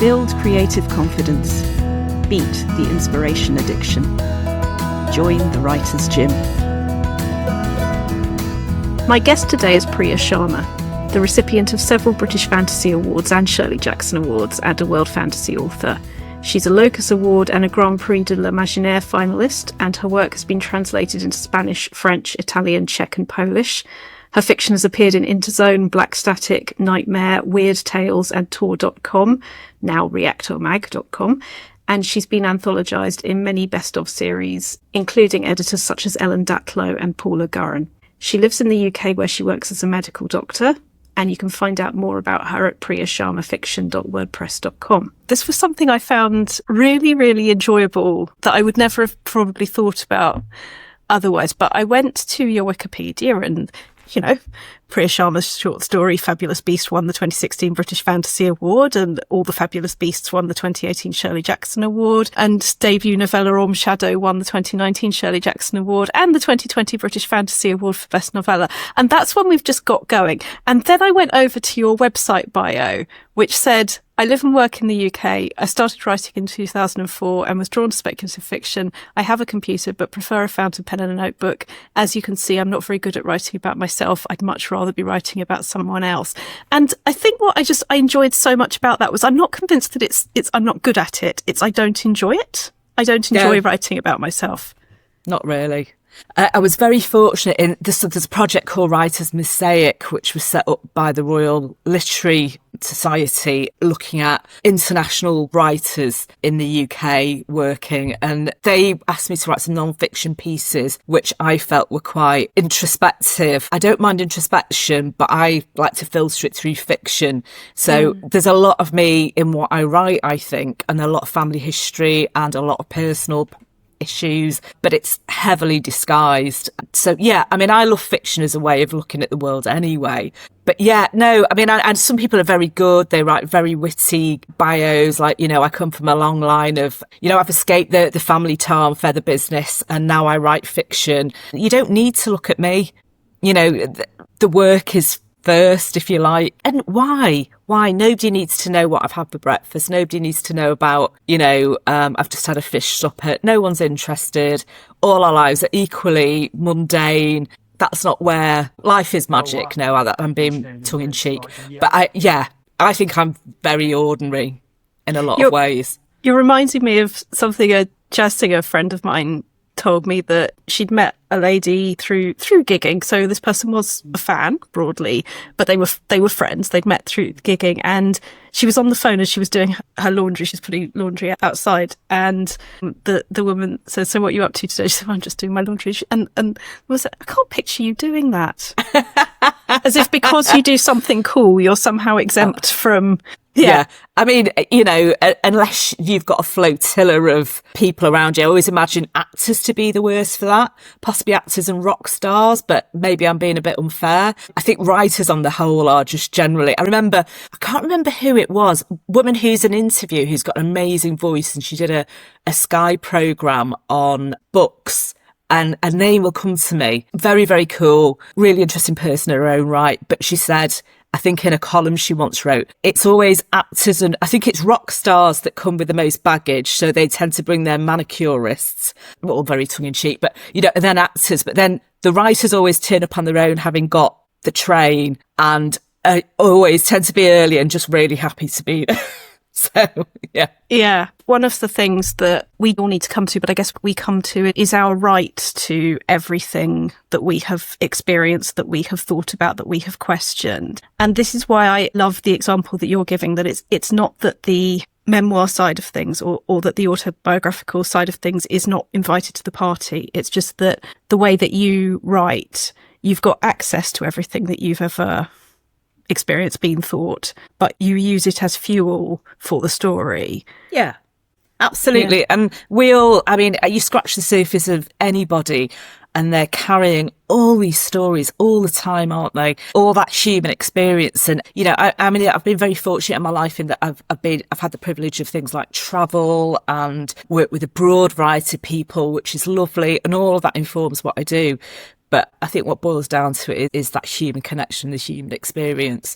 Build creative confidence. Beat the inspiration addiction. Join the Writers' Gym. My guest today is Priya Sharma, the recipient of several British Fantasy Awards and Shirley Jackson Awards, and a World Fantasy author. She's a Locus Award and a Grand Prix de l'Imaginaire finalist, and her work has been translated into Spanish, French, Italian, Czech and Polish. Her fiction has appeared in Interzone, Black Static, Nightmare, Weird Tales and Tor.com, now reactormag.com, and she's been anthologised in many best-of series, including editors such as Ellen Datlow and Paula Guran. She lives in the UK where she works as a medical doctor, and you can find out more about her at priyasharmafiction.wordpress.com. This was something I found really, really enjoyable that I would never have probably thought about otherwise. But I went to your Wikipedia and, you know, Priya Sharma's short story Fabulous Beast won the 2016 British Fantasy Award, and All the Fabulous Beasts won the 2018 Shirley Jackson Award, and debut novella Orm Shadow won the 2019 Shirley Jackson Award and the 2020 British Fantasy Award for Best Novella. And that's when we've just got going. And then I went over to your website bio, which said, I live and work in the UK. I started writing in 2004 and was drawn to speculative fiction. I have a computer, but prefer a fountain pen and a notebook. As you can see, I'm not very good at writing about myself. I'd much rather be writing about someone else. And I think what I enjoyed so much about that was I'm not convinced that it's I'm not good at it. It's I don't enjoy it. I don't enjoy writing about myself. Not really. I was very fortunate in this. There's a project called Writers' Mosaic, which was set up by the Royal Literary Society, looking at international writers in the UK working. And they asked me to write some non-fiction pieces, which I felt were quite introspective. I don't mind introspection, but I like to filter it through fiction. So there's a lot of me in what I write, I think, and a lot of family history and a lot of personal issues, but it's heavily disguised. So yeah, I mean, I love fiction as a way of looking at the world anyway. But yeah, no, I mean, and some people are very good. They write very witty bios. Like, you know, I come from a long line of, you know, I've escaped the family tar and feather business and now I write fiction. You don't need to look at me. You know, the work is first, if you like. And why? Nobody needs to know what I've had for breakfast. Nobody needs to know about, you know, I've just had a fish supper. No one's interested. All our lives are equally mundane. That's not where life is magic. No, I'm being tongue in cheek. But I think I'm very ordinary in a lot of ways. You're reminding me of something a jazz singer friend of mine told me, that she'd met a lady through gigging. So this person was a fan broadly, but they were friends. They'd met through gigging, and she was on the phone as she was doing her laundry. She's putting laundry outside, and the woman said, "So what are you up to today?" She said, "I'm just doing my laundry." And was it, I can't picture you doing that. As if because you do something cool, you're somehow exempt from. Yeah. I mean, you know, unless you've got a flotilla of people around you, I always imagine actors to be the worst for that. Possibly actors and rock stars, but maybe I'm being a bit unfair. I think writers on the whole are just generally, I can't remember who it was, a woman who's an interview who's got an amazing voice, and she did a Sky programme on books. And a name will come to me. Very, very cool. Really interesting person in her own right. But she said, I think in a column she once wrote, it's always actors and I think it's rock stars that come with the most baggage. So they tend to bring their manicurists, all very tongue in cheek, but, you know, and then actors. But then the writers always turn up on their own, having got the train, and always tend to be early and just really happy to be there. So, yeah. Yeah. One of the things that we all need to come to, but I guess we come to it, is our right to everything that we have experienced, that we have thought about, that we have questioned. And this is why I love the example that you're giving, that it's not that the memoir side of things or that the autobiographical side of things is not invited to the party. It's just that the way that you write, you've got access to everything that you've ever experience being thought, but you use it as fuel for the story. Yeah, absolutely. Yeah. And you scratch the surface of anybody and they're carrying all these stories all the time, aren't they? All that human experience. And, you know, I mean, I've been very fortunate in my life in that I've had the privilege of things like travel and work with a broad variety of people, which is lovely. And all of that informs what I do. But I think what boils down to it is that human connection, the human experience.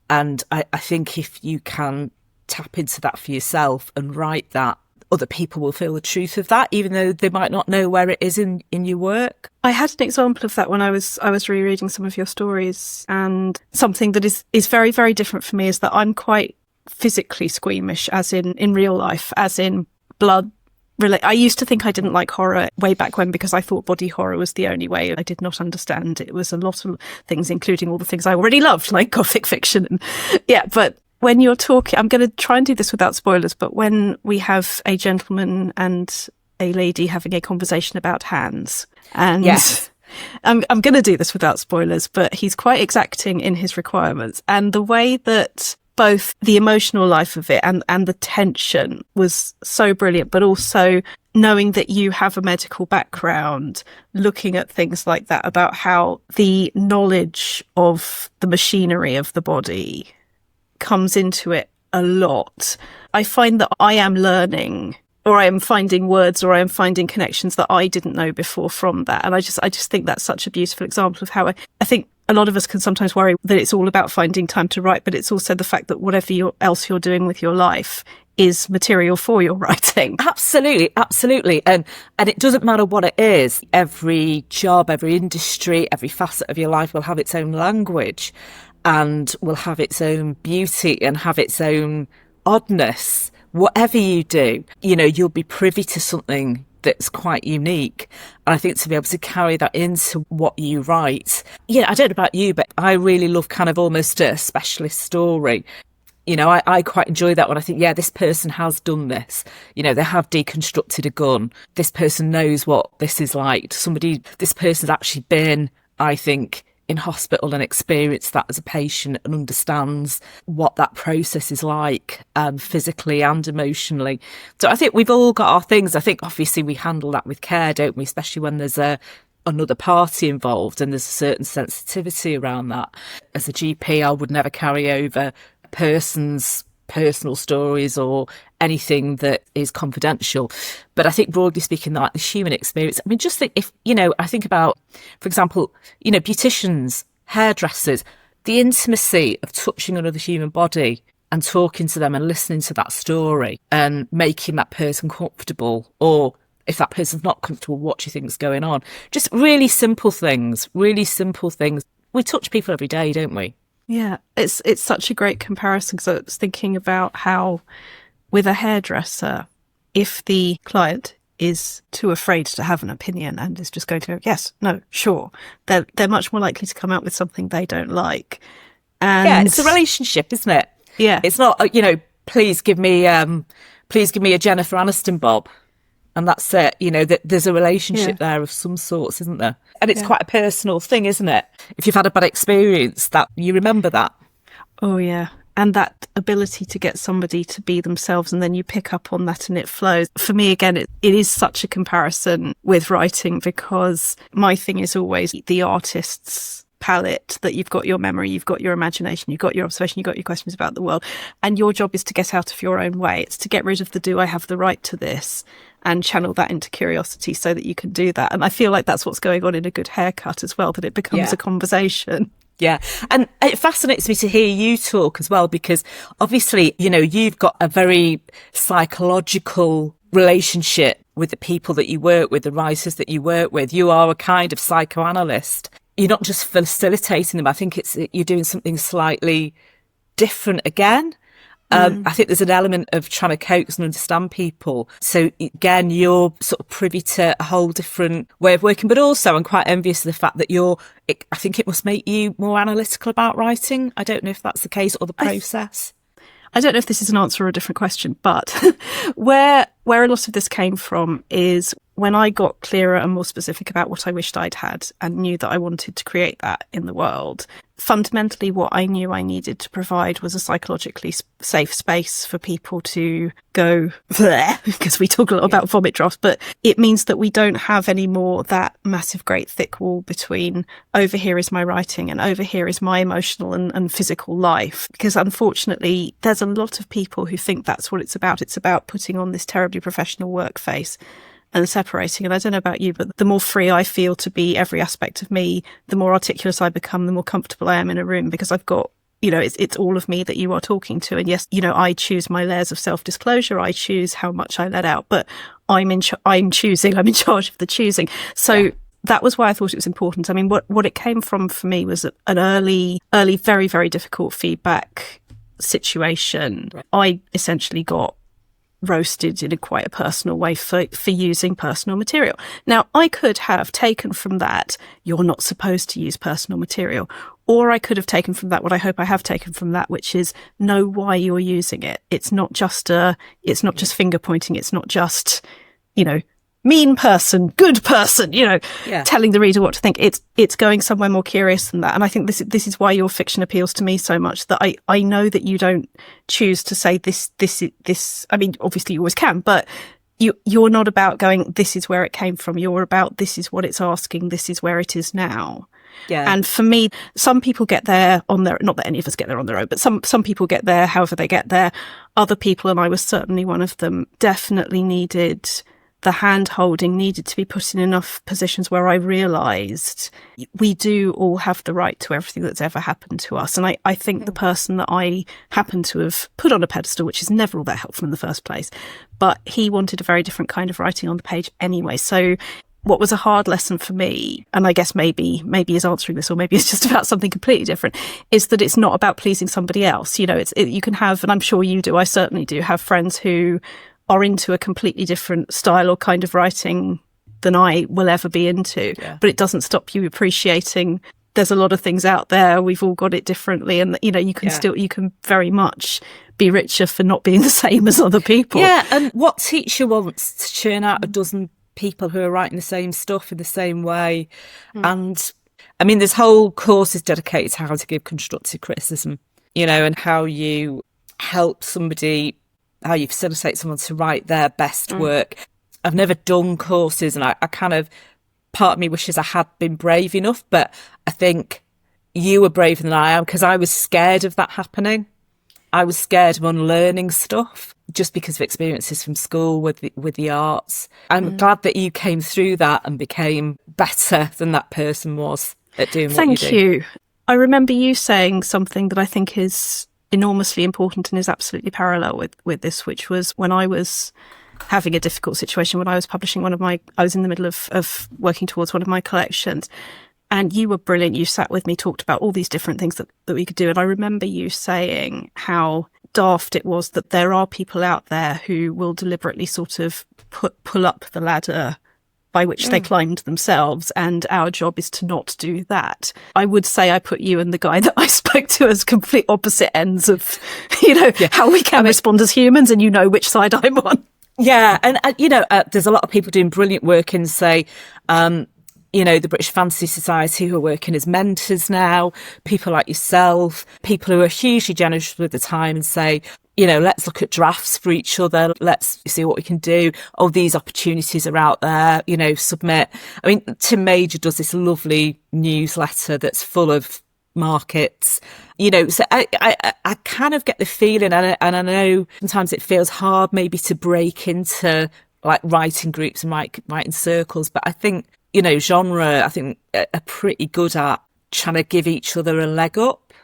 And I think if you can tap into that for yourself and write that, other people will feel the truth of that, even though they might not know where it is in your work. I had an example of that when I was rereading some of your stories, and something that is very, very different for me is that I'm quite physically squeamish, as in real life, as in blood. I used to think I didn't like horror way back when because I thought body horror was the only way. I did not understand. It was a lot of things, including all the things I already loved, like Gothic fiction. And yeah, but when you're talking, I'm going to try and do this without spoilers, but when we have a gentleman and a lady having a conversation about hands, and yes. I'm going to do this without spoilers, but he's quite exacting in his requirements. And the way that both the emotional life of it and the tension was so brilliant, but also knowing that you have a medical background, looking at things like that, about how the knowledge of the machinery of the body comes into it a lot. I find that I am learning, or I am finding words, or I am finding connections that I didn't know before from that. And I just think that's such a beautiful example of how I think a lot of us can sometimes worry that it's all about finding time to write, but it's also the fact that whatever else you're doing with your life is material for your writing. Absolutely, absolutely. And it doesn't matter what it is. Every job, every industry, every facet of your life will have its own language and will have its own beauty and have its own oddness. Whatever you do, you'll be privy to something that's quite unique. And I think to be able to carry that into what you write, I don't know about you, but I really love kind of almost a specialist story. I quite enjoy that when I think, this person has done this. They have deconstructed a gun. This person knows what this is like. This person's actually been, I think, in hospital and experienced that as a patient and understands what that process is like, physically and emotionally. So I think we've all got our things. I think obviously we handle that with care, don't we? Especially when there's another party involved and there's a certain sensitivity around that. As a GP, I would never carry over a person's personal stories or anything that is confidential. But I think broadly speaking, like the human experience, I mean, just think if, I think about, for example, beauticians, hairdressers, the intimacy of touching another human body and talking to them and listening to that story and making that person comfortable, or if that person's not comfortable, what do you think's going on? Just really simple things. We touch people every day, don't we? Yeah, it's such a great comparison, because I was thinking about how with a hairdresser, if the client is too afraid to have an opinion and is just going to go, yes, no, sure, they're much more likely to come out with something they don't like. And it's a relationship, isn't it? Yeah. It's not, please give me a Jennifer Aniston bob. And that's it, that there's a relationship there of some sorts, isn't there? And it's quite a personal thing, isn't it? If you've had a bad experience, that you remember that. Oh, yeah. And that ability to get somebody to be themselves, and then you pick up on that and it flows. For me, again, it is such a comparison with writing, because my thing is always the artist's palette, that you've got your memory, you've got your imagination, you've got your observation, you've got your questions about the world, and your job is to get out of your own way. It's to get rid of the do I have the right to this, and channel that into curiosity so that you can do that. And I feel like that's what's going on in a good haircut as well, that it becomes a conversation. Yeah. And it fascinates me to hear you talk as well, because obviously, you've got a very psychological relationship with the people that you work with, the writers that you work with. You are a kind of psychoanalyst. You're not just facilitating them. I think you're doing something slightly different again. I think there's an element of trying to coax and understand people. So again, you're sort of privy to a whole different way of working, but also I'm quite envious of the fact that I think it must make you more analytical about writing. I don't know if that's the case, or the process. I don't know if this is an answer or a different question, but where a lot of this came from is when I got clearer and more specific about what I wished I'd had and knew that I wanted to create that in the world. Fundamentally, what I knew I needed to provide was a psychologically safe space for people to go there, because we talk a lot about vomit drafts, but it means that we don't have anymore that massive, great thick wall between over here is my writing and over here is my emotional and physical life. Because unfortunately, there's a lot of people who think that's what it's about. It's about putting on this terribly professional work face and separating. And I don't know about you, but the more free I feel to be every aspect of me, the more articulate I become, the more comfortable I am in a room, because I've got it's all of me that you are talking to. And yes, I choose my layers of self-disclosure. I choose how much I let out, but I'm in charge of the choosing. So that was why I thought it was important. I mean, what it came from for me was an early, very, very difficult feedback situation. Right. I essentially got roasted in quite a personal way for using personal material. Now, I could have taken from that, you're not supposed to use personal material. Or I could have taken from that what I hope I have taken from that, which is know why you're using it. It's not just finger pointing. It's not just, mean person, good person, telling the reader what to think. It's going somewhere more curious than that. And I think this is why your fiction appeals to me so much, that I know that you don't choose to say this. I mean, obviously you always can, but you're not about going, this is where it came from. You're about, this is what it's asking. This is where it is now. Yeah. And for me, some people get there on their, not that any of us get there on their own, but some people get there however they get there. Other people, and I was certainly one of them, definitely needed the hand-holding, needed to be put in enough positions where I realised we do all have the right to everything that's ever happened to us. And I think the person that I happen to have put on a pedestal, which is never all that helpful in the first place, but he wanted a very different kind of writing on the page anyway. So what was a hard lesson for me, and I guess maybe is answering this, or maybe it's just about something completely different, is that it's not about pleasing somebody else. You can have, and I'm sure you do, I certainly do, have friends who are into a completely different style or kind of writing than I will ever be into. Yeah. But it doesn't stop you appreciating there's a lot of things out there. We've all got it differently. And, you can very much be richer for not being the same as other people. Yeah. And what teacher wants to churn out a dozen people who are writing the same stuff in the same way? And I mean, this whole course is dedicated to how to give constructive criticism, and how you help somebody, how you facilitate someone to write their best work. I've never done courses, and I kind of, part of me wishes I had been brave enough, but I think you were braver than I am, because I was scared of that happening. I was scared of unlearning stuff just because of experiences from school with the arts. I'm glad that you came through that and became better than that person was at doing what you do. Thank you. I remember you saying something that I think is enormously important and is absolutely parallel with this, which was when I was having a difficult situation, when I was publishing I was in the middle of working towards one of my collections, and you were brilliant. You sat with me, talked about all these different things that we could do. And I remember you saying how daft it was that there are people out there who will deliberately sort of pull up the ladder by which they climbed themselves, and our job is to not do that. I would say I put you and the guy that I spoke to as complete opposite ends of, how we can respond as humans, and which side I'm on. Yeah, and there's a lot of people doing brilliant work in, say, the British Fantasy Society, who are working as mentors now, people like yourself, people who are hugely generous with the time and say, let's look at drafts for each other. Let's see what we can do. Oh, these opportunities are out there, submit. I mean, Tim Major does this lovely newsletter that's full of markets, so I kind of get the feeling, and I know sometimes it feels hard maybe to break into like writing groups and writing circles, but I think, genre, I think are pretty good at trying to give each other a leg up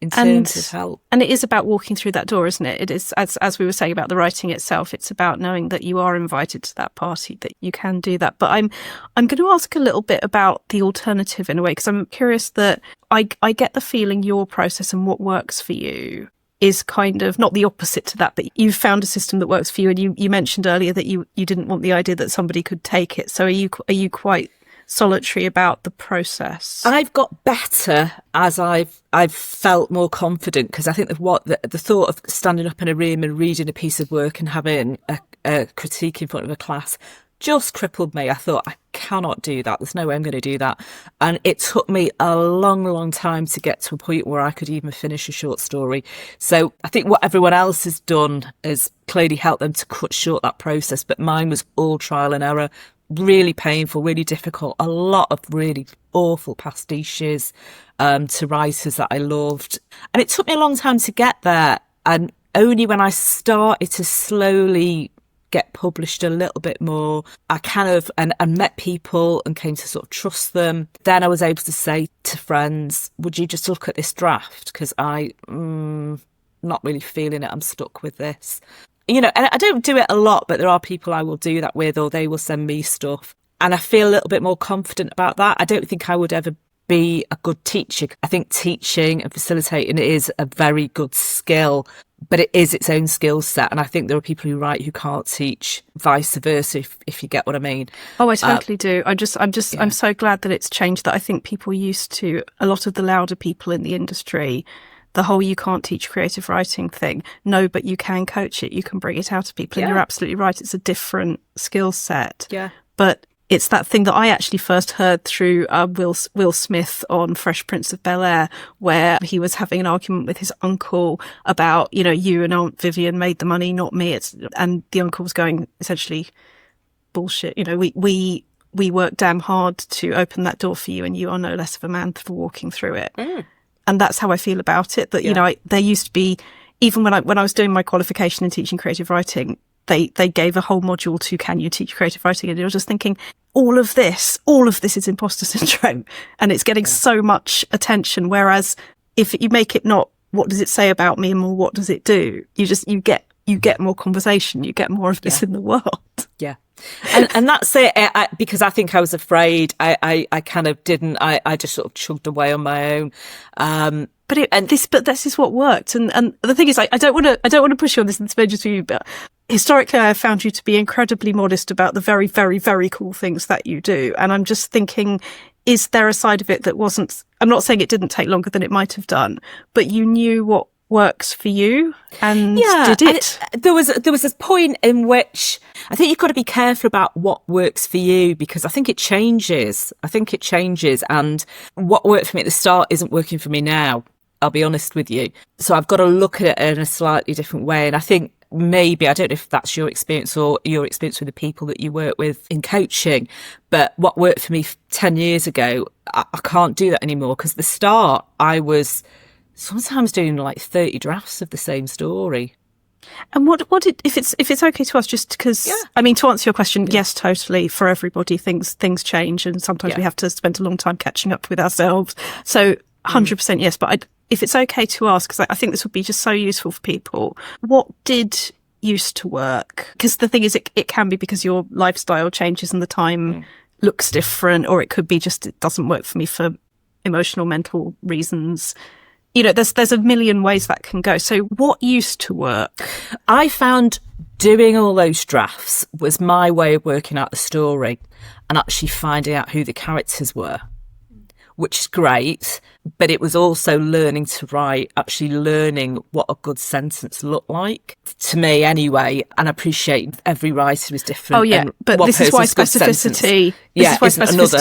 in terms of help. And it is about walking through that door, isn't it? It is, as we were saying about the writing itself, it's about knowing that you are invited to that party, that you can do that. But I'm going to ask a little bit about the alternative in a way, because I'm curious that I get the feeling your process and what works for you is kind of not the opposite to that, but you've found a system that works for you. And you mentioned earlier that you didn't want the idea that somebody could take it. So are you quite solitary about the process? I've got better as I've felt more confident, because I think the thought of standing up in a room and reading a piece of work and having a critique in front of a class just crippled me. I thought, I cannot do that. There's no way I'm going to do that. And it took me a long, long time to get to a point where I could even finish a short story. So I think what everyone else has done has clearly helped them to cut short that process. But mine was all trial and error, really painful, really difficult, a lot of really awful pastiches to writers that I loved. And it took me a long time to get there. And only when I started to slowly get published a little bit more. I kind of, and met people and came to sort of trust them. Then I was able to say to friends, would you just look at this draft? Because not really feeling it. I'm stuck with this. You know, and I don't do it a lot, but there are people I will do that with, or they will send me stuff. And I feel a little bit more confident about that. I don't think I would ever be a good teacher. I think teaching and facilitating is a very good skill, but it is its own skill set. And I think there are people who write who can't teach, vice versa, if you get what I mean. Oh, I totally do. I'm so glad that it's changed, that I think people used to, a lot of the louder people in the industry, the whole you can't teach creative writing thing. No, but you can coach it. You can bring it out of people. And you're absolutely right. It's a different skill set. Yeah. But it's that thing that I actually first heard through Will Smith on Fresh Prince of Bel-Air, where he was having an argument with his uncle about, you know, you and Aunt Vivian made the money, not me. And the uncle was going, essentially, bullshit. You know, we worked damn hard to open that door for you, and you are no less of a man for walking through it. And that's how I feel about it. That, you know, there used to be, even when I was doing my qualification in teaching creative writing, they gave a whole module to can you teach creative writing, and I was just thinking, all of this is imposter syndrome, and it's getting so much attention. Whereas if you make it not what does it say about me and more what does it do, you get more conversation, you get more of this in the world. Yeah. And that's it. Because I think I was afraid. I kind of didn't. I just sort of chugged away on my own. But this is what worked. And the thing is, I don't want to push you on this and spend just for you, but historically I have found you to be incredibly modest about the very, very, very cool things that you do. And I'm just thinking, is there a side of it that wasn't, I'm not saying it didn't take longer than it might have done, but you knew what works for you and did it. There was this point in which I think you've got to be careful about what works for you, because I think it changes. And what worked for me at the start isn't working for me now. I'll be honest with you. So I've got to look at it in a slightly different way. And I think maybe, I don't know if that's your experience or your experience with the people that you work with in coaching, but what worked for me 10 years ago, I can't do that anymore, because at the start I was sometimes doing like 30 drafts of the same story. And what did, if it's okay to ask, just because, I mean, to answer your question, yes, totally. For everybody, things change, and sometimes we have to spend a long time catching up with ourselves. So 100% yes, but if it's okay to ask, because I think this would be just so useful for people, what did used to work? Because the thing is, it can be because your lifestyle changes and the time looks different, or it could be just it doesn't work for me for emotional, mental reasons. You know, there's a million ways that can go. So what used to work? I found doing all those drafts was my way of working out the story and actually finding out who the characters were, which is great. But it was also learning to write, actually learning what a good sentence looked like, to me anyway. And I appreciate every writer is different. Oh yeah, but this is why specificity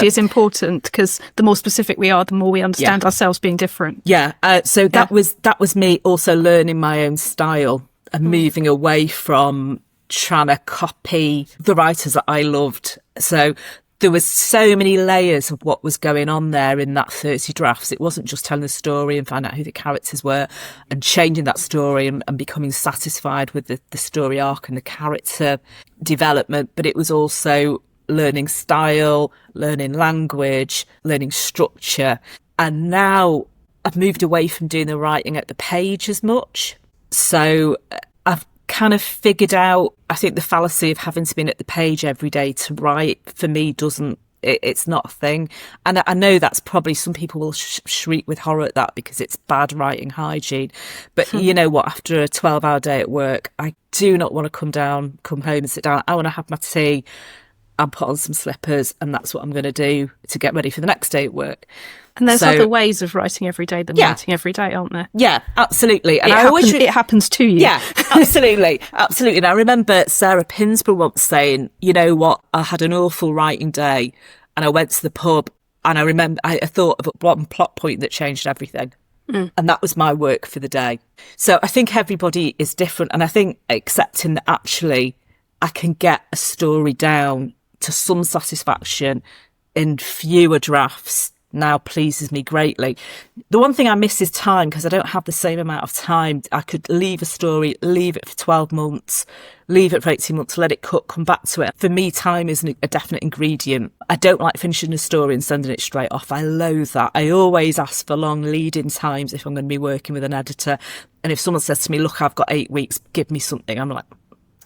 is important, because the more specific we are, the more we understand ourselves being different. Yeah. So that was me also learning my own style and moving away from trying to copy the writers that I loved. So there was so many layers of what was going on there in that 30 drafts. It wasn't just telling the story and finding out who the characters were and changing that story and becoming satisfied with the story arc and the character development, but it was also learning style, learning language, learning structure. And now I've moved away from doing the writing at the page as much. So I've kind of figured out, I think the fallacy of having to be at the page every day to write, for me, it's not a thing. And I know that's probably, some people will shriek with horror at that because it's bad writing hygiene. But you know what, after a 12-hour day at work, I do not want to come home and sit down. I want to have my tea and put on some slippers, and that's what I'm going to do to get ready for the next day at work. And there's other ways of writing every day than writing every day, aren't there? Yeah, absolutely. And it happens to you. Yeah, absolutely. Absolutely. And I remember Sarah Pinsborough once saying, you know what, I had an awful writing day and I went to the pub, and I remember I thought of one plot point that changed everything. And that was my work for the day. So I think everybody is different. And I think accepting that actually I can get a story down to some satisfaction in fewer drafts now pleases me greatly. The one thing I miss is time, because I don't have the same amount of time. I could leave a story, leave it for 12 months, leave it for 18 months, let it cook, come back to it. For me, time is a definite ingredient. I don't like finishing a story and sending it straight off. I loathe that. I always ask for long lead-in times if I'm going to be working with an editor. And if someone says to me, look, I've got 8 weeks, give me something, I'm like,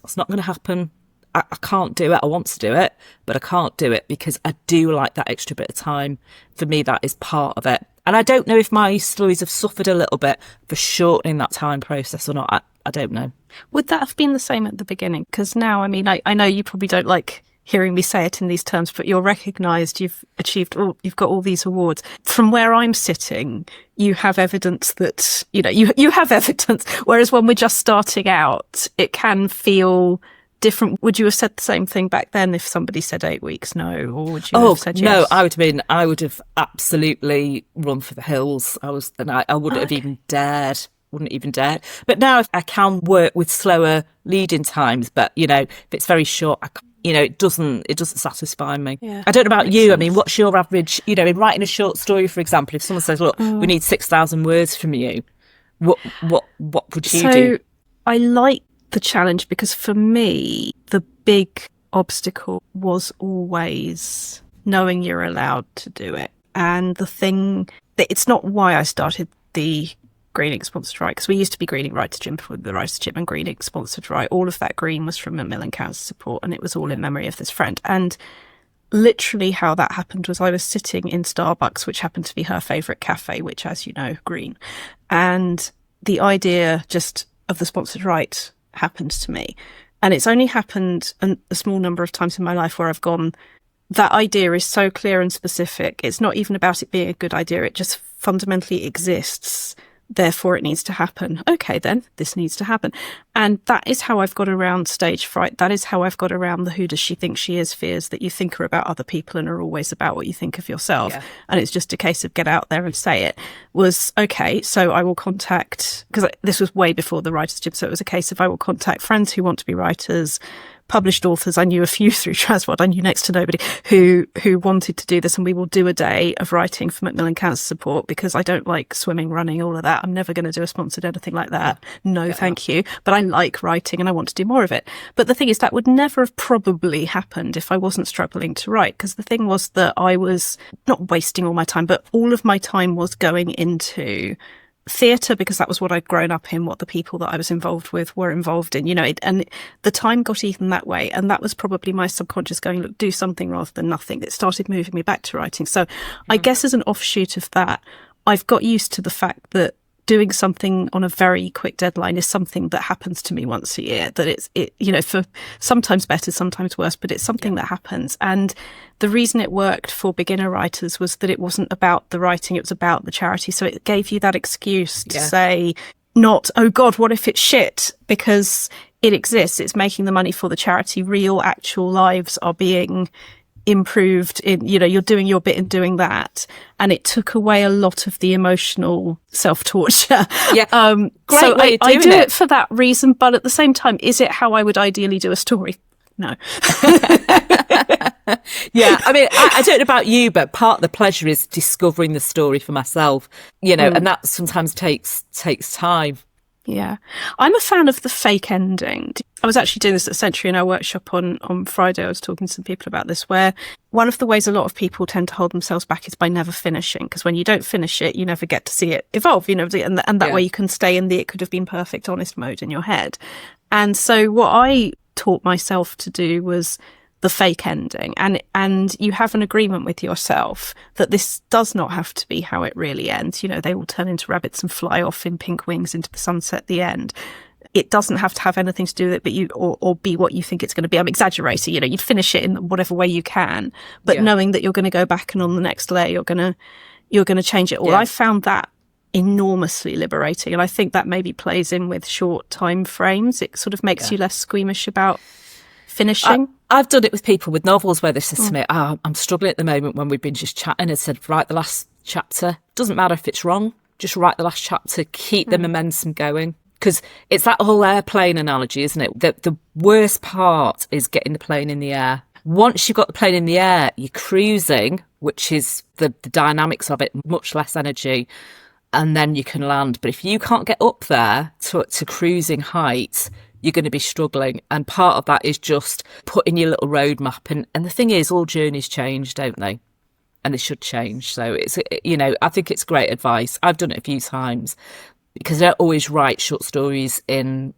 that's not going to happen. I can't do it. I want to do it, but I can't do it because I do like that extra bit of time. For me, that is part of it. And I don't know if my stories have suffered a little bit for shortening that time process or not. I don't know. Would that have been the same at the beginning? Because now, I mean, I know you probably don't like hearing me say it in these terms, but you're recognised, you've got all these awards. From where I'm sitting, you have evidence that, you have evidence. Whereas when we're just starting out, it can feel different. Would you have said the same thing back then if somebody said 8 weeks? No, or would you have said yes? No, I would have absolutely run for the hills. I wouldn't have even dared. Wouldn't even dare. But now I can work with slower lead-in times. But if it's very short, it doesn't satisfy me. Yeah, I don't know about you. sense. I mean, what's your average? In writing a short story, for example, if someone says, "Look, we need 6,000 words from you," what would you do? I like the challenge because for me, the big obstacle was always knowing you're allowed to do it. And the thing that it's not why I started the Green Ink sponsored write, because we used to be Green Ink Writers Gym before the Writers Gym and Green Ink sponsored write. All of that green was from Macmillan Cancer Support, and it was all in memory of this friend. And literally how that happened was I was sitting in Starbucks, which happened to be her favourite cafe, which, as you know, green. And the idea just of the sponsored write happened to me. And it's only happened a small number of times in my life where I've gone, that idea is so clear and specific. It's not even about it being a good idea. It just fundamentally exists. Therefore, it needs to happen. Okay, then this needs to happen. And that is how I've got around stage fright. That is how I've got around the who does she think she is fears that you think are about other people and are always about what you think of yourself. Yeah. And it's just a case of get out there and say it. Was, okay, so I will contact, because this was way before the Writers' Gym, so it was a case of I will contact friends who want to be writers, published authors. I knew a few through Traswad. I knew next to nobody who wanted to do this, and we will do a day of writing for Macmillan Cancer Support because I don't like swimming, running, all of that. I'm never going to do a sponsored anything like that. No, thank you. But I like writing and I want to do more of it. But the thing is, that would never have probably happened if I wasn't struggling to write, because the thing was that I was not wasting all my time, but all of my time was going into theatre because that was what I'd grown up in, what the people that I was involved with were involved in, and the time got eaten that way. And that was probably my subconscious going, look, do something rather than nothing. It started moving me back to writing. So I guess as an offshoot of that, I've got used to the fact that doing something on a very quick deadline is something that happens to me once a year, that it for sometimes better, sometimes worse, but it's something that happens. And the reason it worked for beginner writers was that it wasn't about the writing, it was about the charity. So it gave you that excuse to say, not, oh God, what if it's shit? Because it exists. It's making the money for the charity. Real, actual lives are being improved in, you're doing your bit in doing that. And it took away a lot of the emotional self-torture. Yeah. Great so way of I doing do it. it for that reason, but at the same time, is it how I would ideally do a story? No. Yeah, I mean, I don't know about you, but part of the pleasure is discovering the story for myself, and that sometimes takes time. Yeah. I'm a fan of the fake ending. I was actually doing this at Century in our workshop on Friday. I was talking to some people about this, where one of the ways a lot of people tend to hold themselves back is by never finishing, because when you don't finish it, you never get to see it evolve, and that way you can stay in the it could have been perfect honest mode in your head. And so what I taught myself to do was the fake ending, and you have an agreement with yourself that this does not have to be how it really ends. They will turn into rabbits and fly off in pink wings into the sunset at the end. It doesn't have to have anything to do with it, but or be what you think it's going to be. I'm exaggerating. You'd finish it in whatever way you can, but knowing that you're going to go back and on the next layer you're going to change it all. I found that enormously liberating, and I think that maybe plays in with short time frames. It sort of makes you less squeamish about finishing. I've done it with people with novels where they said to me, I'm struggling at the moment, when we've been just chatting, and said, write the last chapter. Doesn't matter if it's wrong, just write the last chapter, keep the momentum going. Because it's that whole airplane analogy, isn't it? The worst part is getting the plane in the air. Once you've got the plane in the air, you're cruising, which is the dynamics of it, much less energy, and then you can land. But if you can't get up there to cruising height, you're going to be struggling. And part of that is just putting your little roadmap. And the thing is, all journeys change, don't they? And they should change. So it's, I think it's great advice. I've done it a few times because I don't always write short stories in,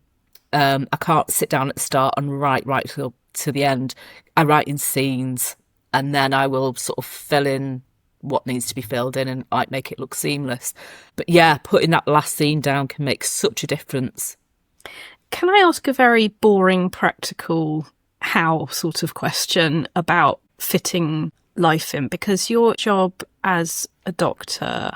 I can't sit down at the start and write right to the end. I write in scenes, and then I will sort of fill in what needs to be filled in and like make it look seamless. But yeah, putting that last scene down can make such a difference. Can I ask a very boring, practical how sort of question about fitting life in? Because your job as a doctor,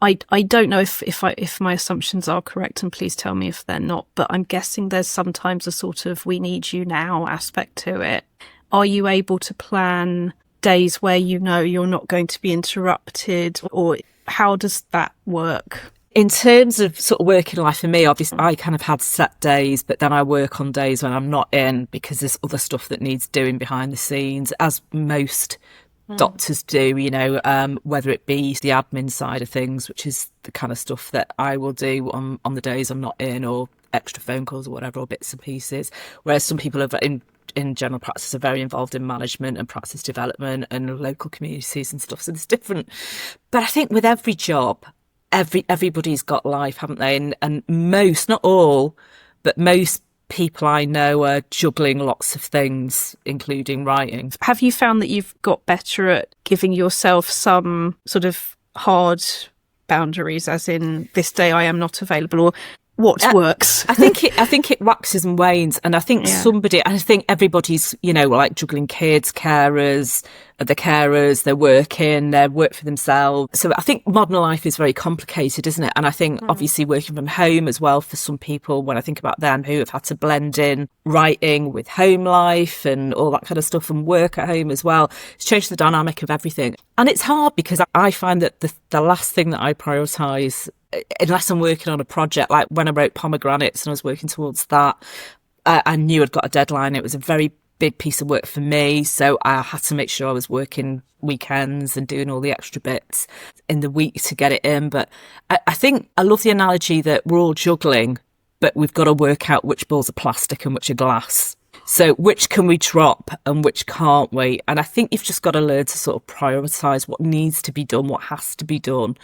I don't know if my assumptions are correct, and please tell me if they're not, but I'm guessing there's sometimes a sort of we need you now aspect to it. Are you able to plan days where you're not going to be interrupted, or how does that work? In terms of sort of working life for me, obviously I kind of had set days, but then I work on days when I'm not in because there's other stuff that needs doing behind the scenes, as most doctors do, whether it be the admin side of things, which is the kind of stuff that I will do on the days I'm not in, or extra phone calls or whatever, or bits and pieces. Whereas some people are in general practice are very involved in management and practice development and local communities and stuff. So it's different. But I think with every job, everybody's got life, haven't they? And most, not all, but most people I know are juggling lots of things, including writing. Have you found that you've got better at giving yourself some sort of hard boundaries, as in this day I am not available, or what works? I think it waxes and wanes, and I think everybody's, like juggling kids, carers, they're working, they work for themselves. So I think modern life is very complicated, isn't it? And I think obviously working from home as well for some people, when I think about them who have had to blend in writing with home life and all that kind of stuff, and work at home as well, it's changed the dynamic of everything. And it's hard because I find that the last thing that I prioritise, unless I'm working on a project, like when I wrote Pomegranates and I was working towards that, I knew I'd got a deadline. It was a very big piece of work for me, so I had to make sure I was working weekends and doing all the extra bits in the week to get it in. But I think I love the analogy that we're all juggling, but we've got to work out which balls are plastic and which are glass. So which can we drop and which can't we? And I think you've just got to learn to sort of prioritise what needs to be done, what has to be done.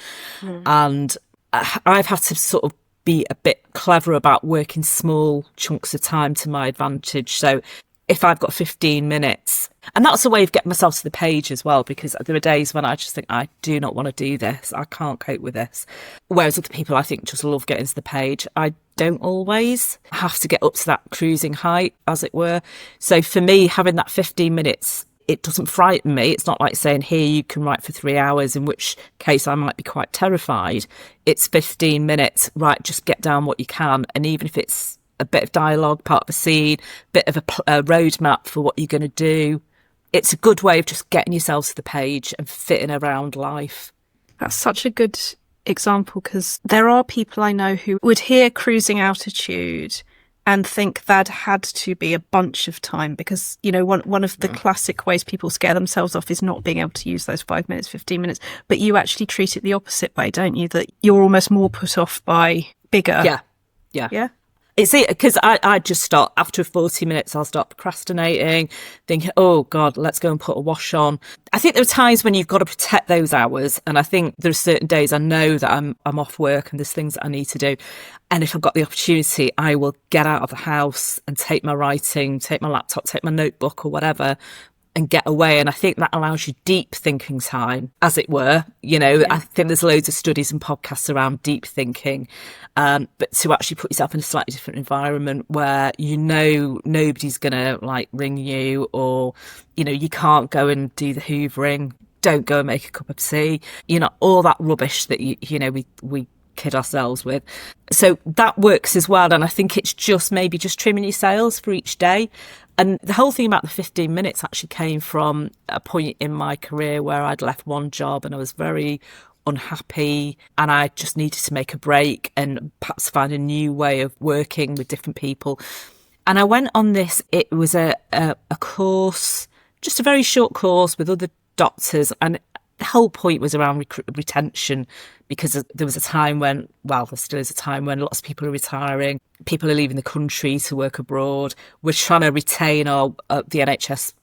And I've had to sort of be a bit clever about working small chunks of time to my advantage. So if I've got 15 minutes, and that's a way of getting myself to the page as well, because there are days when I just think, I do not want to do this. I can't cope with this. Whereas other people, I think, just love getting to the page. I don't always have to get up to that cruising height, as it were. So for me, having that 15 minutes, it doesn't frighten me. It's not like saying, here, you can write for 3 hours, in which case I might be quite terrified. It's 15 minutes, right, just get down what you can. And even if it's a bit of dialogue, part of a scene, bit of a roadmap for what you're going to do, it's a good way of just getting yourself to the page and fitting around life. That's such a good example, because there are people I know who would hear cruising altitude and think that had to be a bunch of time, because, one of the classic ways people scare themselves off is not being able to use those 5 minutes, 15 minutes. But you actually treat it the opposite way, don't you? That you're almost more put off by bigger. Yeah. It's it, because I just start, after 40 minutes, I'll start procrastinating, thinking, oh God, let's go and put a wash on. I think there are times when you've got to protect those hours. And I think there are certain days I know that I'm off work and there's things that I need to do. And if I've got the opportunity, I will get out of the house and take my writing, take my laptop, take my notebook or whatever, and get away. And I think that allows you deep thinking time, as it were. I think there's loads of studies and podcasts around deep thinking. But to actually put yourself in a slightly different environment where nobody's going to ring you, or, you can't go and do the hoovering, don't go and make a cup of tea, all that rubbish that, we kid ourselves with. So that works as well. And I think it's just maybe just trimming your sails for each day. And the whole thing about the 15 minutes actually came from a point in my career where I'd left one job and I was very unhappy and I just needed to make a break and perhaps find a new way of working with different people. And I went on this, it was a course, just a very short course with other doctors, and the whole point was around retention, because there was a time when, well, there still is a time when lots of people are retiring, people are leaving the country to work abroad. We're trying to retain the NHS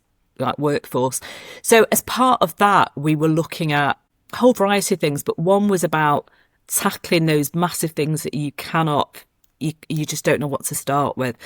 workforce. So as part of that, we were looking at a whole variety of things, but one was about tackling those massive things that you just don't know what to start with.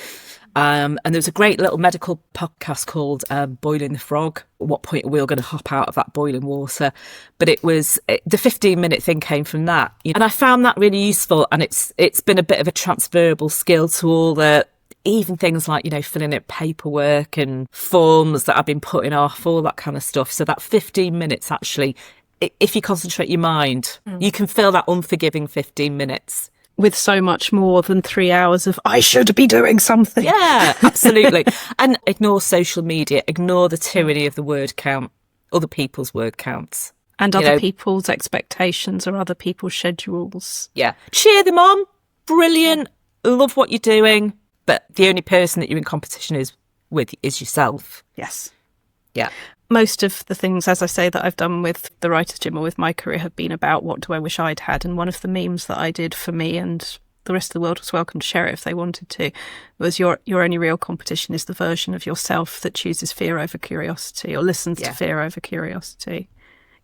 And there was a great little medical podcast called Boiling the Frog. At what point are we all going to hop out of that boiling water? But the 15-minute thing came from that. And I found that really useful. And it's been a bit of a transferable skill to all the, even things like, filling out paperwork and forms that I've been putting off, all that kind of stuff. So that 15 minutes, actually, if you concentrate your mind, you can fill that unforgiving 15 minutes. With so much more than 3 hours of, I should be doing something. Yeah, absolutely. And ignore social media, ignore the tyranny of the word count, other people's word counts. And other people's expectations or other people's schedules. Yeah. Cheer them on. Brilliant. Love what you're doing. But the only person that you're in competition with is yourself. Yes. Yeah. Most of the things, as I say, that I've done with the Writer's Gym or with my career have been about what do I wish I'd had. And one of the memes that I did for me, and the rest of the world was welcome to share it if they wanted to, was your only real competition is the version of yourself that chooses fear over curiosity or listens to fear over curiosity.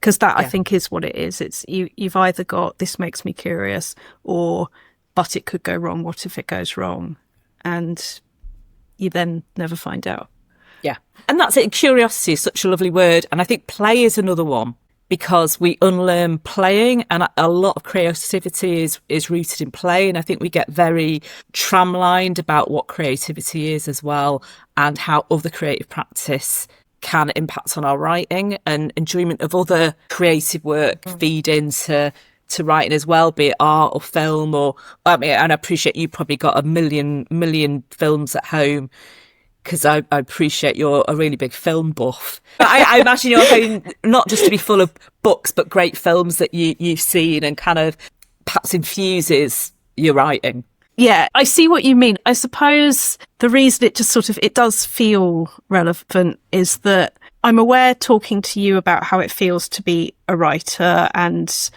Because that, I think, is what it is. It's you've either got, this makes me curious, or, but it could go wrong. What if it goes wrong? And you then never find out. Yeah. And that's it. Curiosity is such a lovely word. And I think play is another one, because we unlearn playing, and a lot of creativity is rooted in play. And I think we get very tramlined about what creativity is as well, and how other creative practice can impact on our writing, and enjoyment of other creative work feed into writing as well, be it art or film or, and I appreciate you probably got a million films at home, because I appreciate you're a really big film buff. I imagine your home not just to be full of books, but great films that you've seen, and kind of perhaps infuses your writing. Yeah, I see what you mean. I suppose the reason it just it does feel relevant is that I'm aware, talking to you about how it feels to be a writer, and,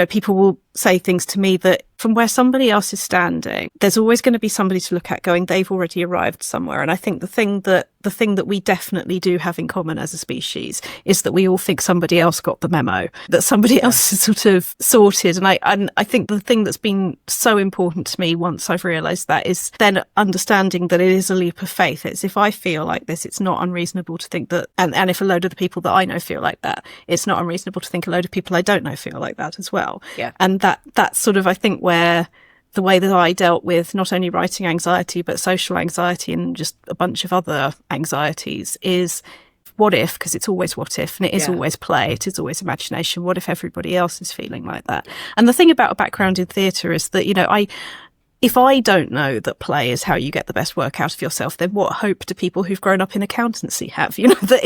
people will say things to me that from where somebody else is standing, there's always going to be somebody to look at going, they've already arrived somewhere. And I think the thing that we definitely do have in common as a species is that we all think somebody else got the memo, that somebody else is sort of sorted. And I think the thing that's been so important to me once I've realised that is then understanding that it is a leap of faith. It's, if I feel like this, it's not unreasonable to think that, and if a load of the people that I know feel like that, it's not unreasonable to think a load of people I don't know feel like that as well. Yeah. And that's sort of, I think, where the way that I dealt with not only writing anxiety, but social anxiety and just a bunch of other anxieties is what if, because it's always what if, and it is always play, it is always imagination. What if everybody else is feeling like that? And the thing about a background in theatre is that, if I don't know that play is how you get the best work out of yourself, then what hope do people who've grown up in accountancy have? That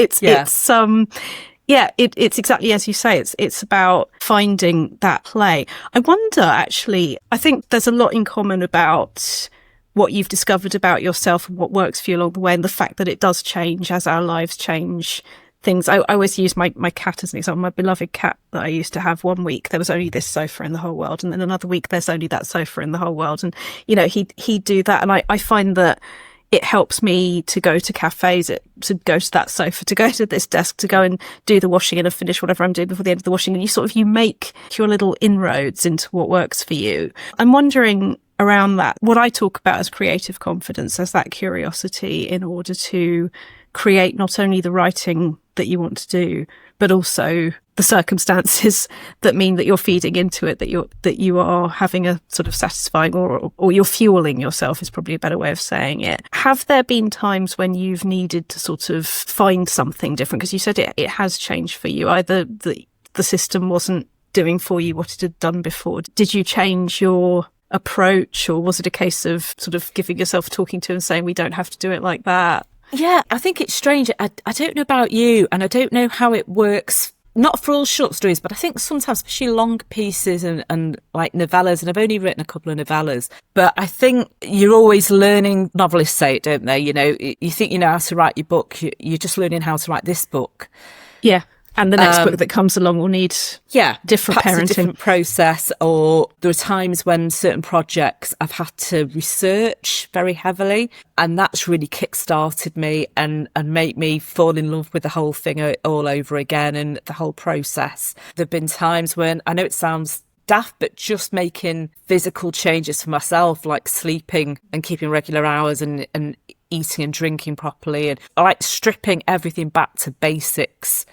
it's exactly as you say. It's about finding that play. I wonder, actually, I think there's a lot in common about what you've discovered about yourself and what works for you along the way, and the fact that it does change as our lives change things. I always use my cat as an example. My beloved cat that I used to have, one week there was only this sofa in the whole world, and then another week there's only that sofa in the whole world. And, he'd do that. And I find that it helps me to go to cafes, to go to that sofa, to go to this desk, to go and do the washing and finish whatever I'm doing before the end of the washing. And you make your little inroads into what works for you. I'm wondering around that, what I talk about as creative confidence, as that curiosity in order to create not only the writing that you want to do, but also the circumstances that mean that you're feeding into it, that you are having a sort of satisfying, or you're fueling yourself is probably a better way of saying it. Have there been times when you've needed to sort of find something different? Because you said it has changed for you. Either the system wasn't doing for you what it had done before. Did you change your approach, or was it a case of sort of giving yourself a talking to and saying, we don't have to do it like that? Yeah, I think it's strange. I don't know about you, and I don't know how it works not for all short stories, but I think sometimes, especially long pieces and like novellas, and I've only written a couple of novellas, but I think you're always learning. Novelists say it, don't they? You know, you think you know how to write your book, you're just learning how to write this book. Yeah. And the next book that comes along will need different parenting. A different process. Or there are times when certain projects I've had to research very heavily, and that's really kick-started me and made me fall in love with the whole thing all over again and the whole process. There have been times when, I know it sounds daft, but just making physical changes for myself, like sleeping and keeping regular hours and eating and drinking properly, and like stripping everything back to basics.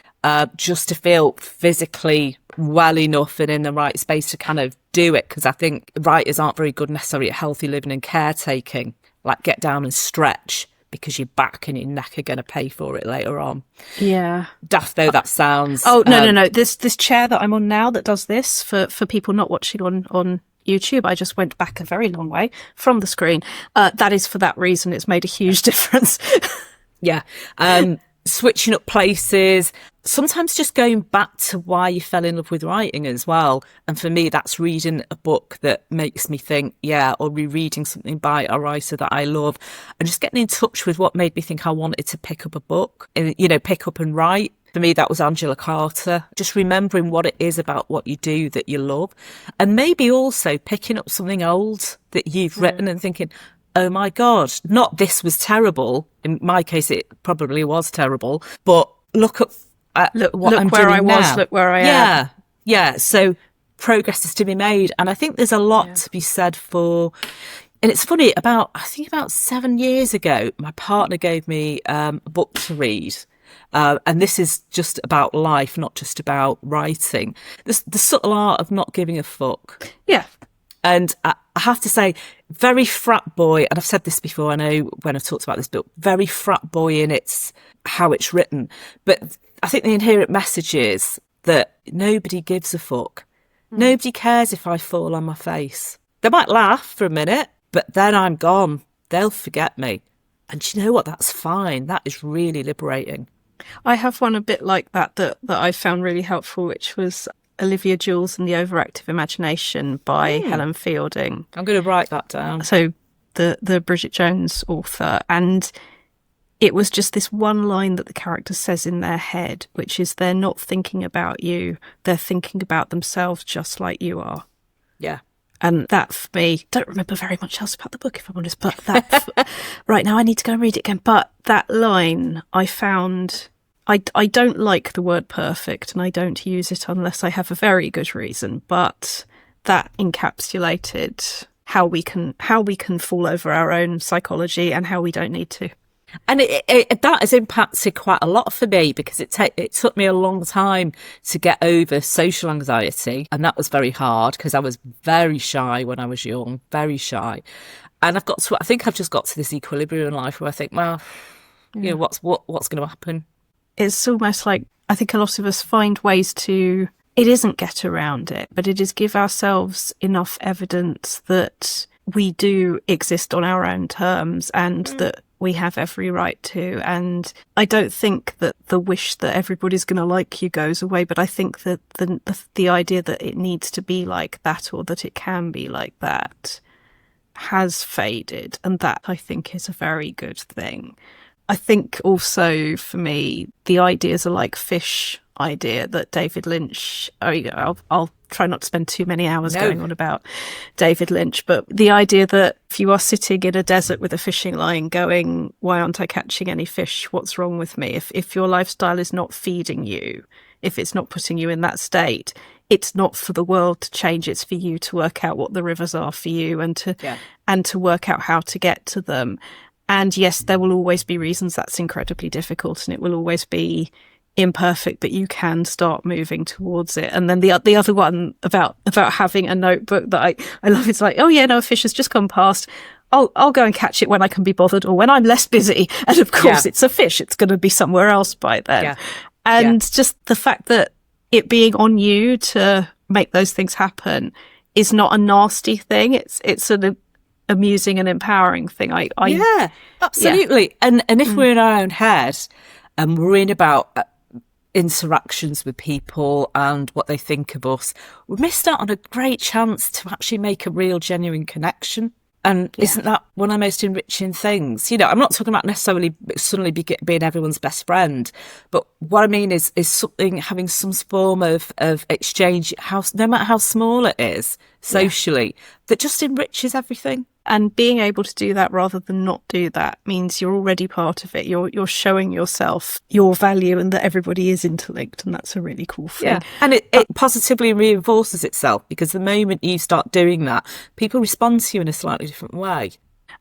Just to feel physically well enough and in the right space to kind of do it. Because I think writers aren't very good necessarily at healthy living and caretaking. Like, get down and stretch, because your back and your neck are going to pay for it later on. Yeah. Daft though that sounds. Oh, no. This chair that I'm on now that does this, for people not watching on YouTube, I just went back a very long way from the screen. That is for that reason. It's made a huge difference. Yeah. Switching up places, sometimes just going back to why you fell in love with writing as well. And for me, that's reading a book that makes me think, or rereading something by a writer that I love, and just getting in touch with what made me think I wanted to pick up a book and, pick up and write. For me, that was Angela Carter. Just remembering what it is about what you do that you love. And maybe also picking up something old that you've written and thinking, oh my God, not this was terrible. In my case, it probably was terrible, but look what I'm doing now. Look where I am. Yeah. So progress is to be made. And I think there's a lot to be said for, and it's funny, about 7 years ago, my partner gave me a book to read. And this is just about life, not just about writing. The subtle art of not giving a fuck. Yeah. And I have to say, very frat boy, and I've said this before, I know when I've talked about this book, very frat boy in how it's written. But I think the inherent message is that nobody gives a fuck. Nobody cares if I fall on my face. They might laugh for a minute, but then I'm gone. They'll forget me. And do you know what? That's fine. That is really liberating. I have one a bit like that I found really helpful, which was Olivia Jewell's and the Overactive Imagination by Helen Fielding. I'm going to write that down. So the Bridget Jones author. And it was just this one line that the character says in their head, which is they're not thinking about you. They're thinking about themselves just like you are. Yeah. And that, for me, don't remember very much else about the book, if I'm honest, but that, right now I need to go and read it again. But that line, I found, I don't like the word perfect, and I don't use it unless I have a very good reason, but that encapsulated how we can fall over our own psychology and how we don't need to. And that has impacted quite a lot for me, because it took me a long time to get over social anxiety. And that was very hard, because I was very shy when I was young, very shy. And I think I've just got to this equilibrium in life where I think, well, you know, what's going to happen? It's almost like, I think a lot of us find ways to, it isn't get around it, but it is give ourselves enough evidence that we do exist on our own terms and that we have every right to. And I don't think that the wish that everybody's going to like you goes away, but I think that the idea that it needs to be like that, or that it can be like that, has faded. And that, I think, is a very good thing. I think also, for me, the ideas are like fish idea that David Lynch, I'll try not to spend too many hours going on about David Lynch, but the idea that if you are sitting in a desert with a fishing line going, why aren't I catching any fish? What's wrong with me? If your lifestyle is not feeding you, if it's not putting you in that state, it's not for the world to change. It's for you to work out what the rivers are for you and to work out how to get to them. And yes, there will always be reasons that's incredibly difficult, and it will always be imperfect, but you can start moving towards it. And then the other one about having a notebook that I love, it's like, oh yeah, no, a fish has just come past. I'll go and catch it when I can be bothered, or when I'm less busy. And of course, it's a fish. It's going to be somewhere else by then. Yeah. And just the fact that it being on you to make those things happen is not a nasty thing. It's an amusing and empowering thing. Yeah, absolutely. Yeah. And if we're in our own head and worrying about interactions with people and what they think of us, we missed out on a great chance to actually make a real genuine connection. And isn't that one of the most enriching things? You know, I'm not talking about necessarily suddenly being everyone's best friend, but what I mean is something, having some form of exchange, no matter how small it is, socially, that just enriches everything. And being able to do that rather than not do that means you're already part of it. You're showing yourself your value and that everybody is interlinked, and that's a really cool thing. Yeah. And it positively reinforces itself, because the moment you start doing that, people respond to you in a slightly different way.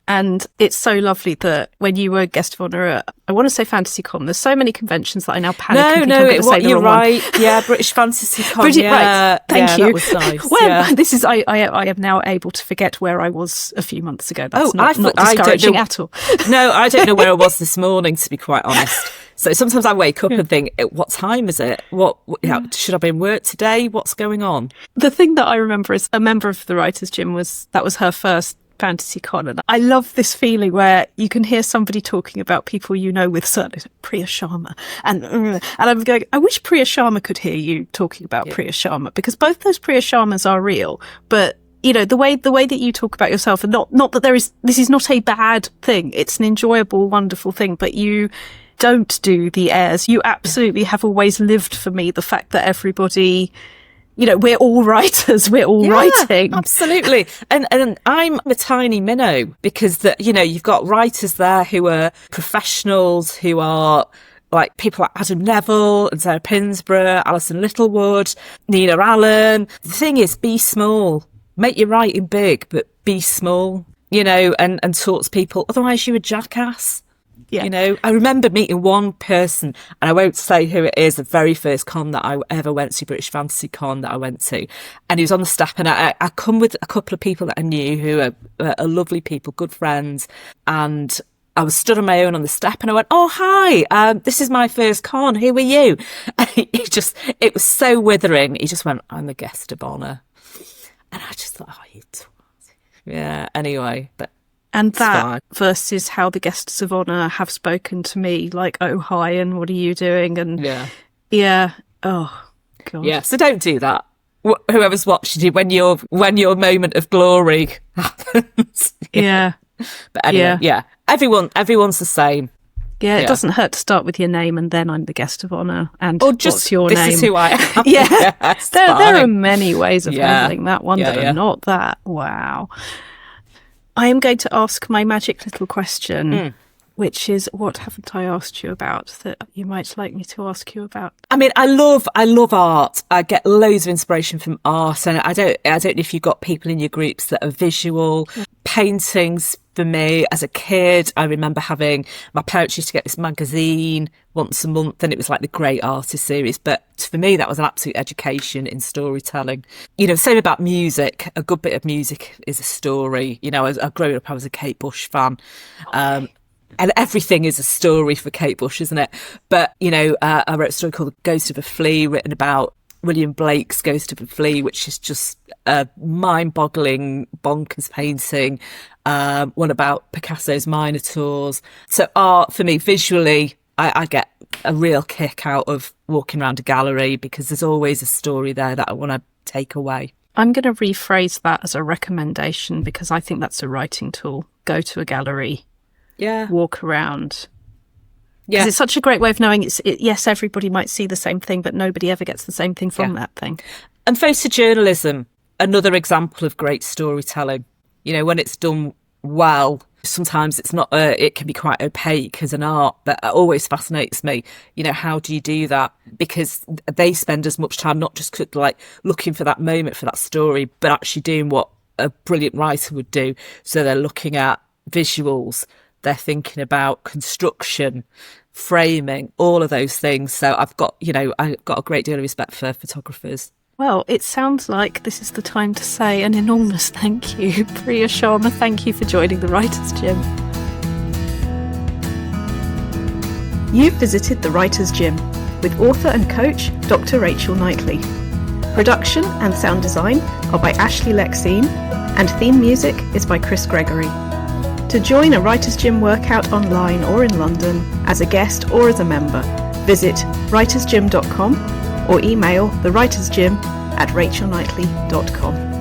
And it's so lovely that when you were guest of honour at, I want to say FantasyCon, there's so many conventions that I now panic. You're right. Yeah, British FantasyCon. Right. Thank you. That was nice. Well, this is, I am now able to forget where I was a few months ago. That's not discouraging at all. No, I don't know where I was this morning, to be quite honest. So sometimes I wake up and think, what time is it? Should I be in work today? What's going on? The thing that I remember is a member of the Writers' Gym was her first FantasyCon, and I love this feeling where you can hear somebody talking about people you know with certainly Priya Sharma, and I'm going, I wish Priya Sharma could hear you talking about Priya Sharma, because both those Priya Sharmas are real, but you know, the way that you talk about yourself, and not that this is not a bad thing, it's an enjoyable, wonderful thing, but you don't do the airs. You absolutely have always lived for me the fact that everybody, you know, we're all writers, we're all writing. Absolutely. And I'm a tiny minnow, because you've got writers there who are professionals, who are like people like Adam Neville and Sarah Pinsborough, Alison Littlewood, Nina Allen. The thing is, be small. Make your writing big, but be small, and talk to people. Otherwise you're a jackass. Yeah. I remember meeting one person, and I won't say who it is, the very first con that I ever went to, British Fantasy Con that I went to. And he was on the staff, and I come with a couple of people that I knew who are lovely people, good friends. And I was stood on my own on the step, and I went, "Oh, hi, this is my first con. Who are you?" And it was so withering. He just went, "I'm the guest of honour." And I just thought, "Oh, you twat." Yeah, anyway, but... And that versus how the guests of honour have spoken to me, like, "Oh, hi, and what are you doing?" And oh, God. Yeah, so don't do that. Whoever's watching you, when your moment of glory happens. Yeah. But anyway, everyone's the same. Yeah, it doesn't hurt to start with your name and then "I'm the guest of honour" and or just, "What's your this name?" This is who I am. Yeah, there are many ways of handling that one that are not that. Wow. I am going to ask my magic little question, which is, what haven't I asked you about that you might like me to ask you about? I mean, I love art. I get loads of inspiration from art, and I don't know if you've got people in your groups that are visual. Paintings, for me, as a kid, I remember my parents used to get this magazine once a month, and it was like the Great Artist series. But for me, that was an absolute education in storytelling. Same about music. A good bit of music is a story. Growing up, I was a Kate Bush fan. And everything is a story for Kate Bush, isn't it? But, I wrote a story called The Ghost of a Flea, written about William Blake's Ghost of a Flea, which is just a mind-boggling, bonkers painting. One about Picasso's Minotaurs. So art, for me, visually, I get a real kick out of walking around a gallery, because there's always a story there that I want to take away. I'm going to rephrase that as a recommendation, because I think that's a writing tool. Go to a gallery. Yeah. Walk around. Yeah. Because it's such a great way of knowing yes, everybody might see the same thing, but nobody ever gets the same thing from that thing. And photojournalism, another example of great storytelling. When it's done well, sometimes it's not, it can be quite opaque as an art, but it always fascinates me. How do you do that? Because they spend as much time not just like looking for that moment, for that story, but actually doing what a brilliant writer would do. So they're looking at visuals, they're thinking about construction, framing, all of those things. So I've got a great deal of respect for photographers. Well, it sounds like this is the time to say an enormous thank you. Priya Sharma, thank you for joining the Writers' Gym. You've visited the Writers' Gym with author and coach Dr. Rachel Knightley. Production and sound design are by Ashley Lexine, and theme music is by Chris Gregory. To join a Writers' Gym workout online or in London, as a guest or as a member, Visit writersgym.com or email thewritersgym@rachelknightley.com.